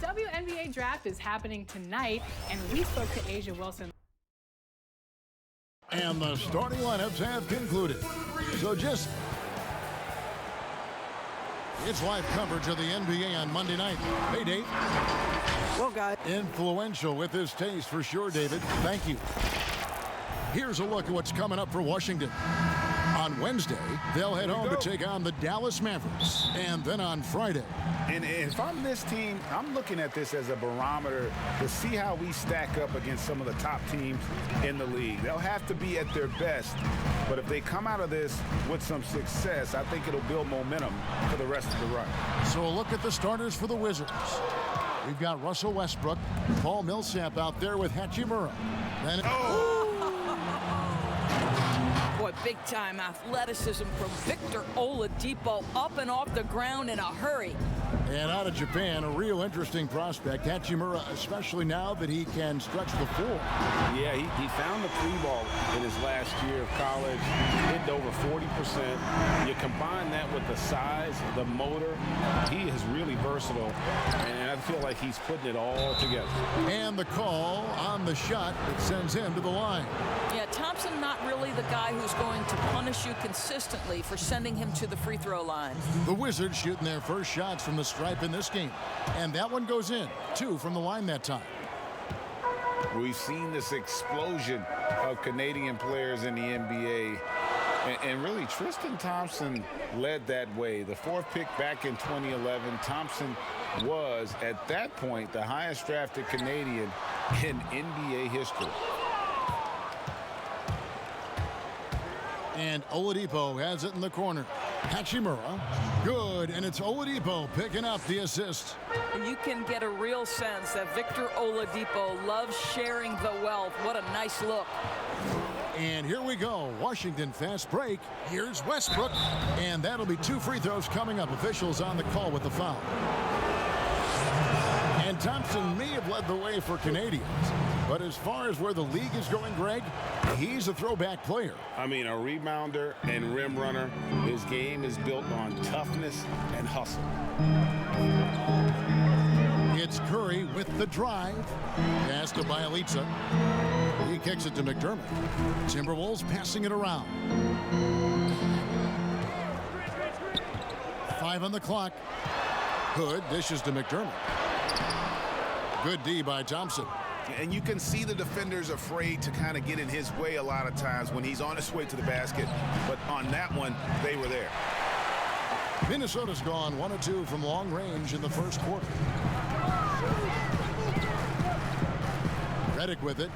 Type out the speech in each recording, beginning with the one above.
WNBA draft is happening tonight, and we spoke to Asia Wilson. And the starting lineups have concluded. So it's live coverage of the NBA on Monday night. Hey, Dave. Well, guys. Influential with his taste for sure, David. Thank you. Here's a look at what's coming up for Washington. On Wednesday, they'll head home to take on the Dallas Mavericks. And then on Friday. And if I'm this team, I'm looking at this as a barometer to see how we stack up against some of the top teams in the league. They'll have to be at their best. But if they come out of this with some success, I think it'll build momentum for the rest of the run. So a look at the starters for the Wizards. We've got Russell Westbrook, Paul Millsap out there with Hachimura. Then Boy, big-time athleticism from Victor Oladipo, up and off the ground in a hurry. And out of Japan, a real interesting prospect, Hachimura, especially now that he can stretch the floor. Yeah, he found the three ball in his last year of college, hit over 40%. You combine that with the size, the motor, he is really versatile, and I feel like he's putting it all together. And the call on the shot that sends him to the line. Yeah, Thompson not really the guy who's going to punish you consistently for sending him to the free throw line. The Wizards shooting their first shots from the stripe in this game. And that one goes in. 2 from the line that time. We've seen this explosion of Canadian players in the NBA. And really, Tristan Thompson led that way. The 4th pick back in 2011, Thompson was, at that point, the highest drafted Canadian in NBA history. And Oladipo has it in the corner. Hachimura, good, and it's Oladipo picking up the assist. And you can get a real sense that Victor Oladipo loves sharing the wealth. What a nice look. And here we go. Washington fast break. Here's Westbrook. And that'll be 2 free throws coming up. Officials on the call with the foul. And Thompson may have led the way for Canadians. But as far as where the league is going, Greg, he's a throwback player. I mean, a rebounder and rim runner. His game is built on toughness and hustle. It's Curry with the drive. Pass to Bielitsa. He kicks it to McDermott. Timberwolves passing it around. 5 on the clock. Hood dishes to McDermott. Good D by Thompson. And you can see the defenders afraid to kind of get in his way a lot of times when he's on his way to the basket. But on that one, they were there. Minnesota's gone 1 of 2 from long range in the first quarter. Redick with it.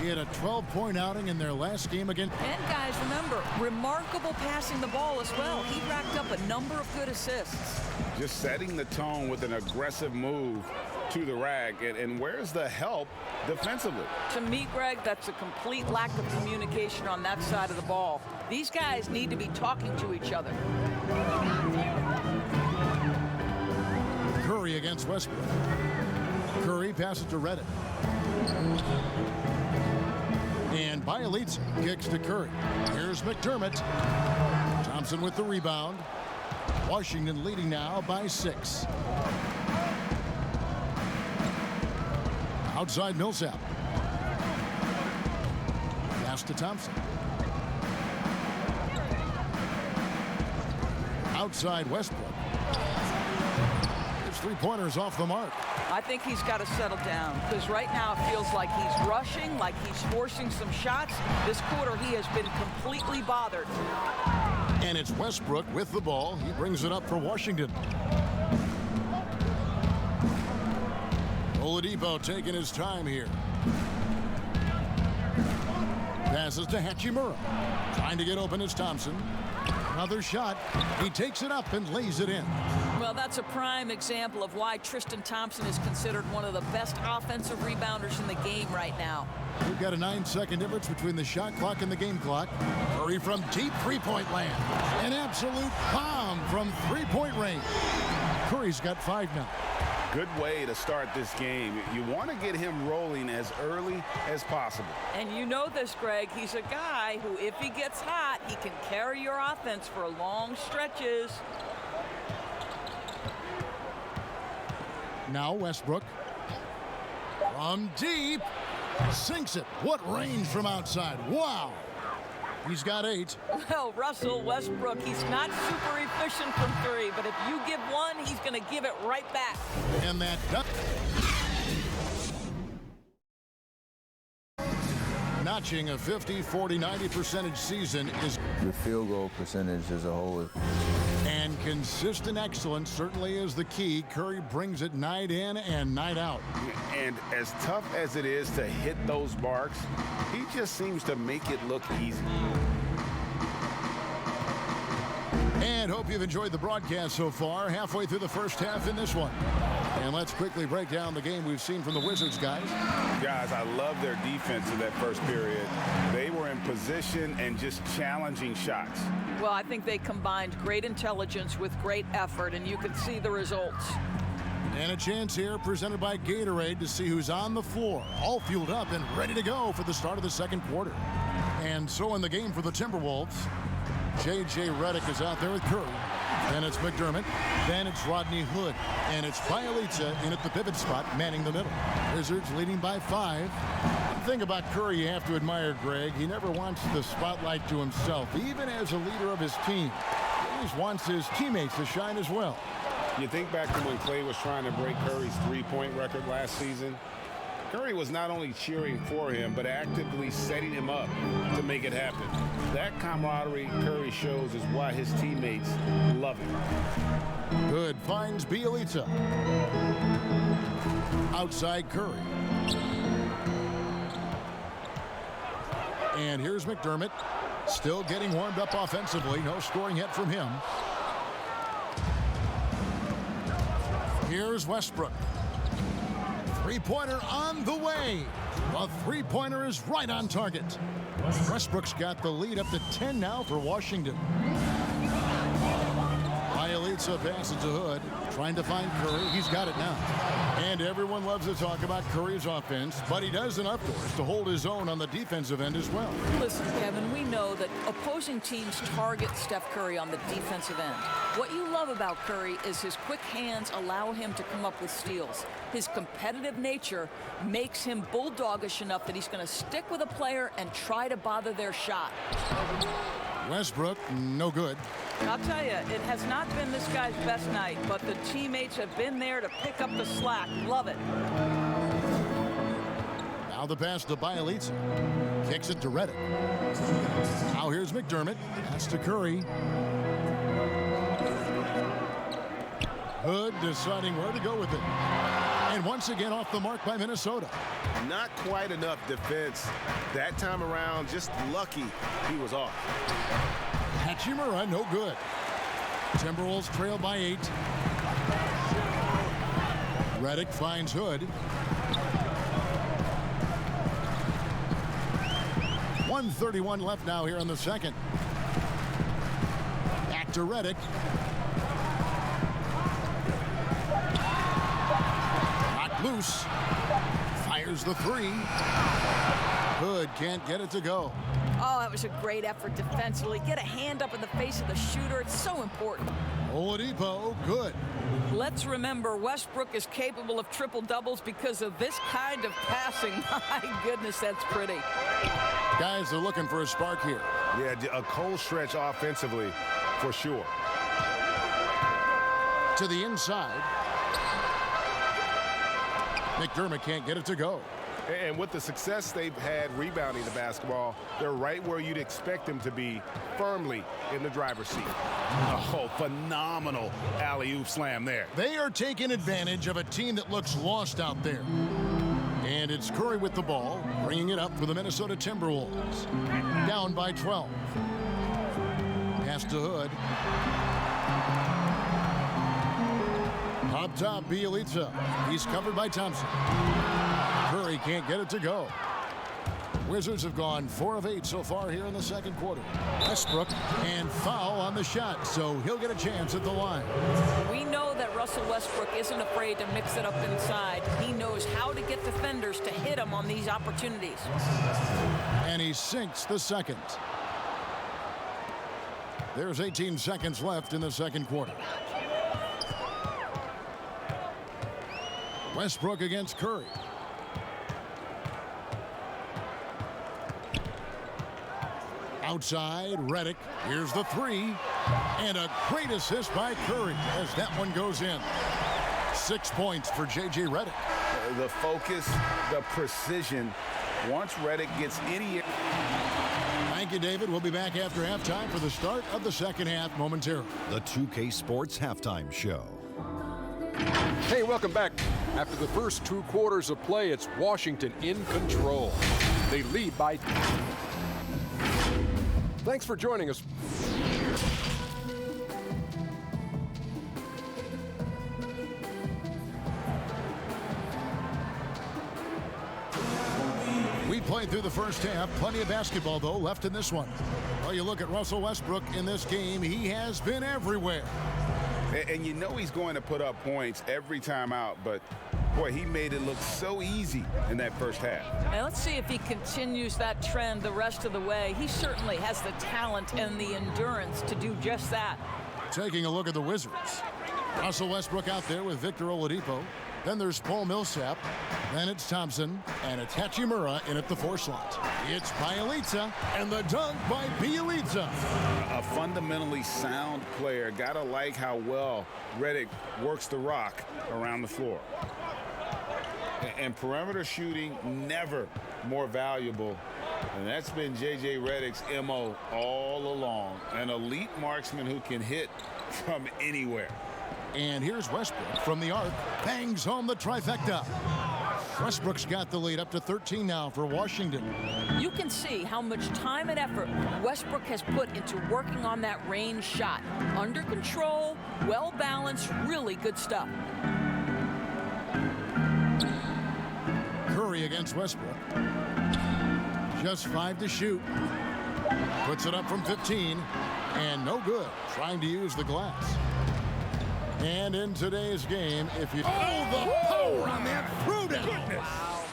He had a 12-point outing in their last game again. And guys, remember, remarkable passing the ball as well. He racked up a number of good assists. Just setting the tone with an aggressive move to the rack. And where's the help defensively? To me, Greg, that's a complete lack of communication on that side of the ball. These guys need to be talking to each other. Curry against Westbrook. Curry passes to Redick. And Bielitsa kicks to Curry. Here's McDermott. Thompson with the rebound. Washington leading now by 6. Outside Millsap. Pass to Thompson. Outside Westbrook. His 3-pointers off the mark. I think he's got to settle down because right now it feels like he's rushing, like he's forcing some shots. This quarter he has been completely bothered. And it's Westbrook with the ball. He brings it up for Washington. Oladipo taking his time here. Passes to Hachimura. Trying to get open is Thompson. Another shot. He takes it up and lays it in. Well, that's a prime example of why Tristan Thompson is considered one of the best offensive rebounders in the game right now. We've got a 9-second difference between the shot clock and the game clock. Curry from deep three-point land. An absolute bomb from three-point range. Curry's got 5 now. Good way to start this game. You want to get him rolling as early as possible. And you know this, Greg. He's a guy who, if he gets hot, he can carry your offense for long stretches. Now Westbrook. From deep. Sinks it. What range from outside. Wow. He's got 8. Well, Russell Westbrook, he's not super efficient from 3, but if you give one, he's going to give it right back. And that notching a 50, 40, 90% season is The field goal percentage as a whole is and consistent excellence certainly is the key. Curry brings it night in and night out. And as tough as it is to hit those marks, he just seems to make it look easy. And hope you've enjoyed the broadcast so far. Halfway through the first half in this one. And let's quickly break down the game we've seen from the Wizards, guys. Guys, I love their defense in that first period. They were in position and just challenging shots. Well, I think they combined great intelligence with great effort, and you can see the results. And a chance here presented by Gatorade to see who's on the floor, all fueled up and ready to go for the start of the second quarter. And so in the game for the Timberwolves, J.J. Redick is out there with Curry. Then it's McDermott. Then it's Rodney Hood. And it's Bielitsa in at the pivot spot, manning the middle. Wizards leading by 5. One thing about Curry you have to admire, Greg. He never wants the spotlight to himself, even as a leader of his team. He always wants his teammates to shine as well. You think back to when Clay was trying to break Curry's three-point record last season. Curry was not only cheering for him, but actively setting him up to make it happen. That camaraderie Curry shows is why his teammates love him. Good finds Bielitsa. Outside Curry. And here's McDermott. Still getting warmed up offensively. No scoring yet from him. Here's Westbrook. Three-pointer on the way. A three-pointer is right on target. Westbrook's got the lead up to 10 now for Washington. Bielitsa passes to Hood, trying to find Curry. He's got it now. And everyone loves to talk about Curry's offense, but he does enough for us to hold his own on the defensive end as well. Listen, Kevin, we know that opposing teams target Steph Curry on the defensive end. What you love about Curry is his quick hands allow him to come up with steals. His competitive nature makes him bulldogish enough that he's going to stick with a player and try to bother their shot. Westbrook, no good. I'll tell you, it has not been this guy's best night, but the teammates have been there to pick up the slack. Love it. Now the pass to Bielitsa. Kicks it to Redick. Now here's McDermott. Pass to Curry. Hood deciding where to go with it. And once again off the mark by Minnesota. Not quite enough defense that time around. Just lucky he was off. Hachimura, no good. Timberwolves trail by 8. Redick finds Hood. 1:31 left now here in the second. Back to Redick. Knocked loose. Fires the 3. Hood can't get it to go. Oh, that was a great effort defensively. Get a hand up in the face of the shooter. It's so important. Oladipo, good. Let's remember, Westbrook is capable of triple-doubles because of this kind of passing. My goodness, that's pretty. Guys are looking for a spark here. Yeah, a cold stretch offensively, for sure. To the inside. McDermott can't get it to go. And with the success they've had rebounding the basketball, they're right where you'd expect them to be, firmly in the driver's seat. Oh, phenomenal alley-oop slam there. They are taking advantage of a team that looks lost out there. And it's Curry with the ball, bringing it up for the Minnesota Timberwolves. Down by 12. Pass to Hood. Up top, Bielitsa. He's covered by Thompson. Curry can't get it to go. Wizards have gone 4 of 8 so far here in the second quarter. Westbrook and foul on the shot, so he'll get a chance at the line. We know that Russell Westbrook isn't afraid to mix it up inside. He knows how to get defenders to hit him on these opportunities. And he sinks the second. There's 18 seconds left in the second quarter. Westbrook against Curry. Outside, Redick. Here's the three. And a great assist by Curry as that one goes in. 6 points for J.J. Redick. The focus, the precision. Once Redick gets any... Thank you, David. We'll be back after halftime for the start of the second half momentarily. The 2K Sports Halftime Show. Hey, welcome back. After the first 2 quarters of play, it's Washington in control. They lead by... Thanks for joining us. We played through the first half. Plenty of basketball, though, left in this one. Well, you look at Russell Westbrook in this game. He has been everywhere. And you know he's going to put up points every time out, but boy, he made it look so easy in that first half. Now let's see if he continues that trend the rest of the way. He certainly has the talent and the endurance to do just that. Taking a look at the Wizards. Russell Westbrook out there with Victor Oladipo. Then there's Paul Millsap. Then it's Thompson. And it's Hachimura in at the 4 slot. It's Bielitsa. And the dunk by Bielitsa. A fundamentally sound player. Gotta like how well Redick works the rock around the floor. And perimeter shooting, never more valuable. And that's been J.J. Redick's MO all along. An elite marksman who can hit from anywhere. And here's Westbrook from the arc. Bangs home the trifecta. Westbrook's got the lead up to 13 now for Washington. You can see how much time and effort Westbrook has put into working on that range shot. Under control, well balanced, really good stuff. Curry against Westbrook. Just 5 to shoot. Puts it up from 15. And no good. Trying to use the glass. And in today's game, if you... Oh, the power on that throwdown! Wow.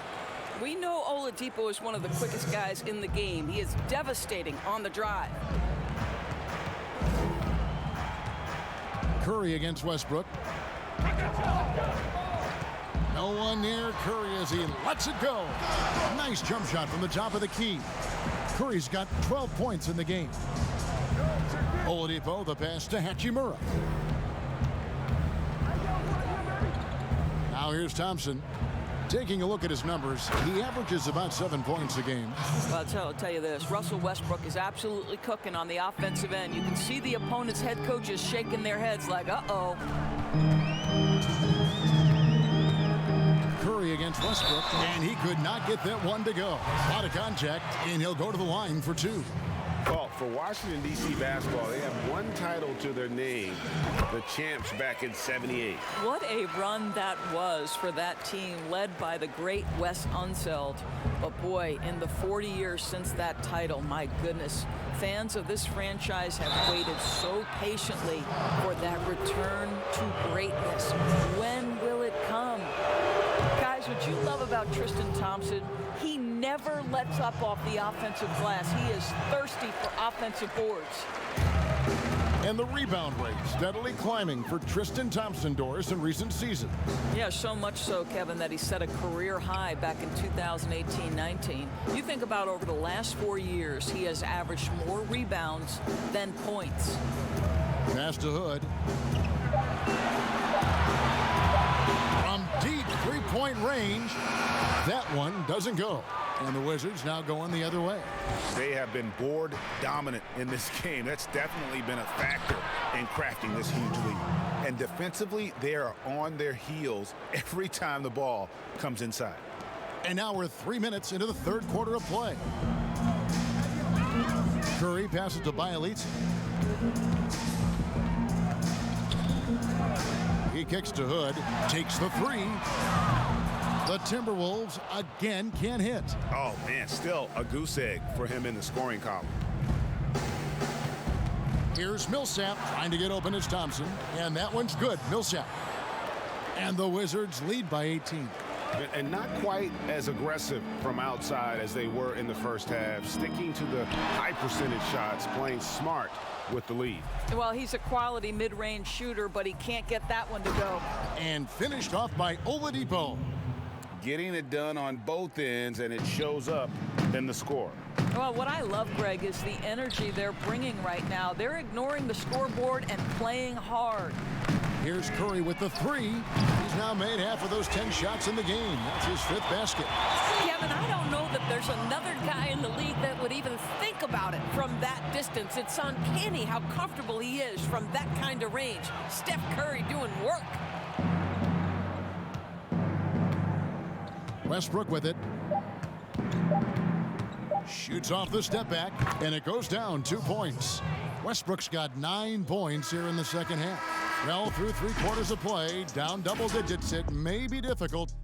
We know Oladipo is one of the quickest guys in the game. He is devastating on the drive. Curry against Westbrook. No one near Curry as he lets it go. Nice jump shot from the top of the key. Curry's got 12 points in the game. Oladipo, the pass to Hachimura. Now here's Thompson. Taking a look at his numbers, he averages about 7 points a game. Well, I'll tell you this, Russell Westbrook is absolutely cooking on the offensive end. You can see the opponent's head coaches shaking their heads like, uh-oh. Curry against Westbrook, and he could not get that one to go. A lot of contact, and he'll go to the line for 2. Well, for Washington, D.C. basketball, they have one title to their name, the champs back in '78. What a run that was for that team led by the great Wes Unseld. But boy, in the 40 years since that title, my goodness, fans of this franchise have waited so patiently for that return to greatness. When will it come? Guys, what you love about Tristan Thompson, he never lets up off the offensive glass. He is thirsty for offensive boards. And the rebound rate steadily climbing for Tristan Thompson Doris in recent seasons. Yeah, so much so, Kevin, that he set a career high back in 2018-19. You think about over the last 4 years, he has averaged more rebounds than points. Pass to Hood. From deep three-point range, that one doesn't go. And the Wizards now going the other way. They have been board dominant in this game. That's definitely been a factor in crafting this huge lead. And defensively, they are on their heels every time the ball comes inside. And now we're 3 minutes into the third quarter of play. Curry passes to Bielitsa. He kicks to Hood, takes the 3. The Timberwolves again can't hit. Oh, man, still a goose egg for him in the scoring column. Here's Millsap trying to get open as Thompson, and that one's good. Millsap. And the Wizards lead by 18. And not quite as aggressive from outside as they were in the first half, sticking to the high percentage shots, playing smart with the lead. Well, he's a quality mid-range shooter, but he can't get that one to go. And finished off by Oladipo. Getting it done on both ends, and it shows up in the score. Well, what I love, Greg, is the energy they're bringing right now. They're ignoring the scoreboard and playing hard. Here's Curry with the three. He's now made half of those 10 shots in the game. That's his 5th basket. Kevin, I don't know that there's another guy in the league that would even think about it from that distance. It's uncanny how comfortable he is from that kind of range. Steph Curry doing work. Westbrook with it. Shoots off the step back, and it goes down 2 points. Westbrook's got 9 points here in the second half. Well, through 3 quarters of play, down double digits, it may be difficult.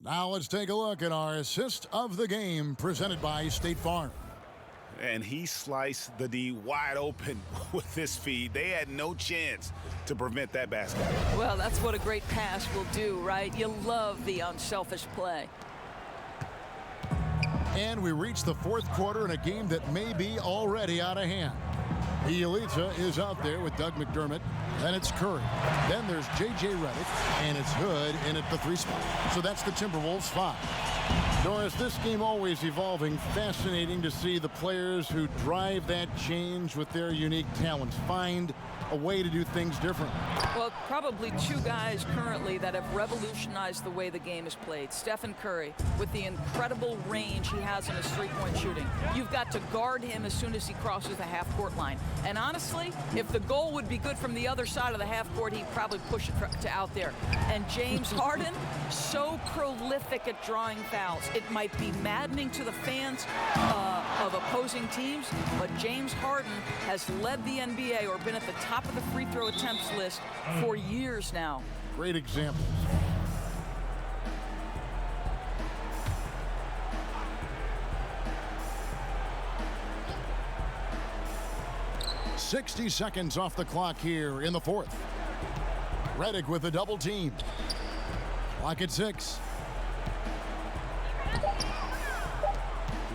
Now let's take a look at our assist of the game presented by State Farm. And he sliced the D wide open with his feed. They had no chance to prevent that basket. Well, that's what a great pass will do, right? You love the unselfish play. And we reach the 4th quarter in a game that may be already out of hand. Bielitsa is out there with Doug McDermott. Then it's Curry. Then there's J.J. Redick, and it's Hood in at the 3 spot. So that's the Timberwolves 5. Norris, this game always evolving. Fascinating to see the players who drive that change with their unique talents find a way to do things differently. Well, probably 2 guys currently that have revolutionized the way the game is played. Stephen Curry, with the incredible range he has in his three-point shooting. You've got to guard him as soon as he crosses the half-court line. And honestly, if the goal would be good from the other side of the half-court, he'd probably push it to out there. And James Harden, so prolific at drawing fouls. It might be maddening to the fans of opposing teams, but James Harden has led the NBA or been at the top of the free throw attempts list for years now. Great examples. "60 seconds off the clock here in the 4th. Redick with a double team. Clock at 6.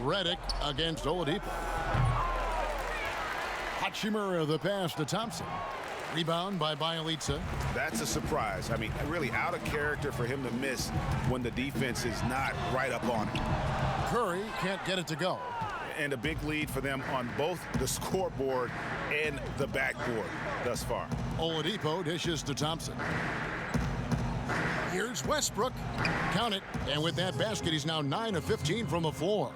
Redick against Oladipo. Hachimura the pass to Thompson. Rebound by Bielitsa. That's a surprise. I mean, really out of character for him to miss when the defense is not right up on him. Curry can't get it to go. And a big lead for them on both the scoreboard and the backboard thus far. Oladipo dishes to Thompson. Here's Westbrook. Count it. And with that basket, he's now 9 of 15 from the floor.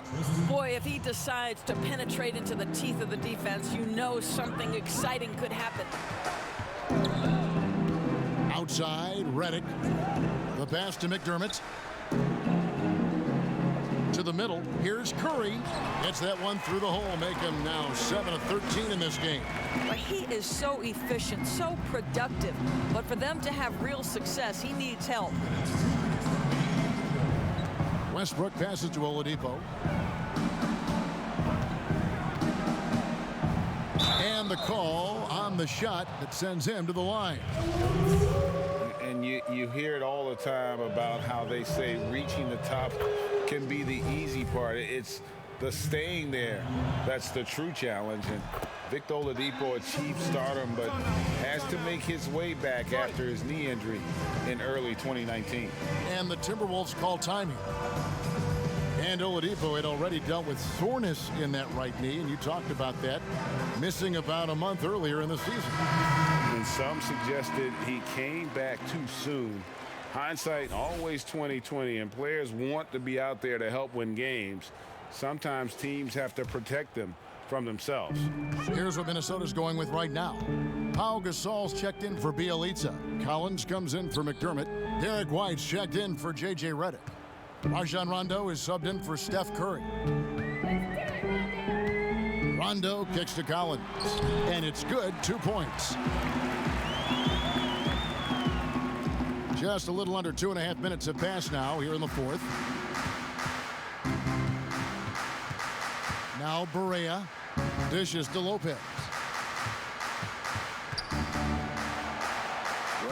Boy, if he decides to penetrate into the teeth of the defense, you know something exciting could happen. Outside, Redick. The pass to McDermott. To the middle. Here's Curry. Gets that one through the hole. Make him now 7 of 13 in this game. But he is so efficient, so productive. But for them to have real success, he needs help. Westbrook passes to Oladipo. And the call on the shot that sends him to the line. And you hear it all the time about how they say reaching the top can be the easy part. It's the staying there that's the true challenge. And Victor Oladipo achieved stardom, but has to make his way back after his knee injury in early 2019. And the Timberwolves call timing. And Oladipo had already dealt with soreness in that right knee, and you talked about that, missing about a month earlier in the season. And some suggested he came back too soon. Hindsight always 20/20, and players want to be out there to help win games. Sometimes teams have to protect them from themselves. Here's what Minnesota's going with right now. Pau Gasol's checked in for Bielitsa. Collins comes in for McDermott. Derek White's checked in for J.J. Redick. Rajon Rondo is subbed in for Steph Curry. Rondo kicks to Collins, and it's good, 2 points. Just a little under 2.5 minutes have passed now here in the 4th. Now Barea dishes to Lopez.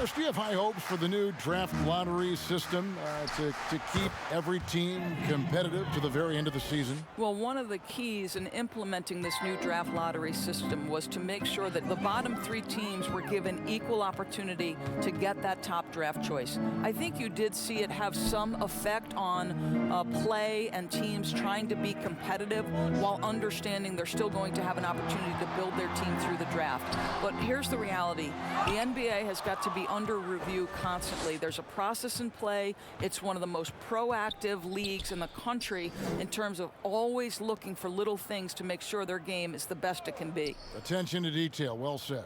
Dennis, do you have high hopes for the new draft lottery system to keep every team competitive to the very end of the season? Well, one of the keys in implementing this new draft lottery system was to make sure that the bottom 3 teams were given equal opportunity to get that top draft choice. I think you did see it have some effect on play and teams trying to be competitive while understanding they're still going to have an opportunity to build their team through the draft. But here's the reality. The NBA has got to be under review constantly. There's a process in play. It's one of the most proactive leagues in the country in terms of always looking for little things to make sure their game is the best it can be. Attention to detail. Well said.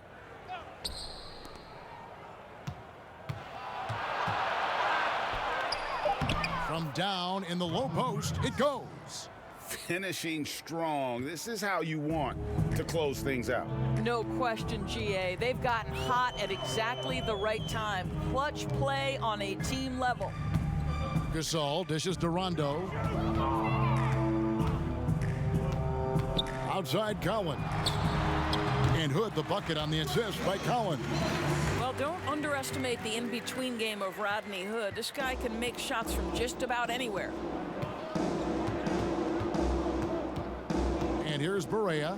From down in the low post, it goes. Finishing strong. This is how you want to close things out. No question, GA. They've gotten hot at exactly the right time. Clutch play on a team level. Gasol dishes to Rondo. Outside Cowan. And Hood the bucket on the assist by Cowan. Well, don't underestimate the in-between game of Rodney Hood. This guy can make shots from just about anywhere. And here's Barea.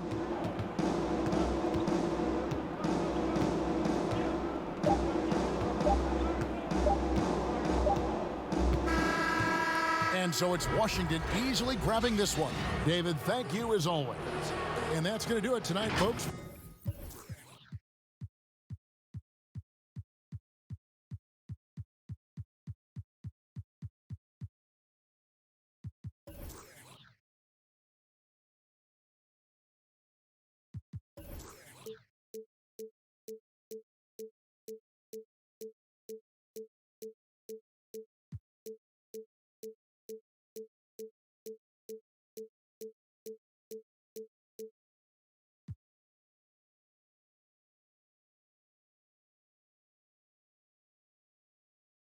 And so it's Washington easily grabbing this one. David, thank you as always. And that's going to do it tonight, folks.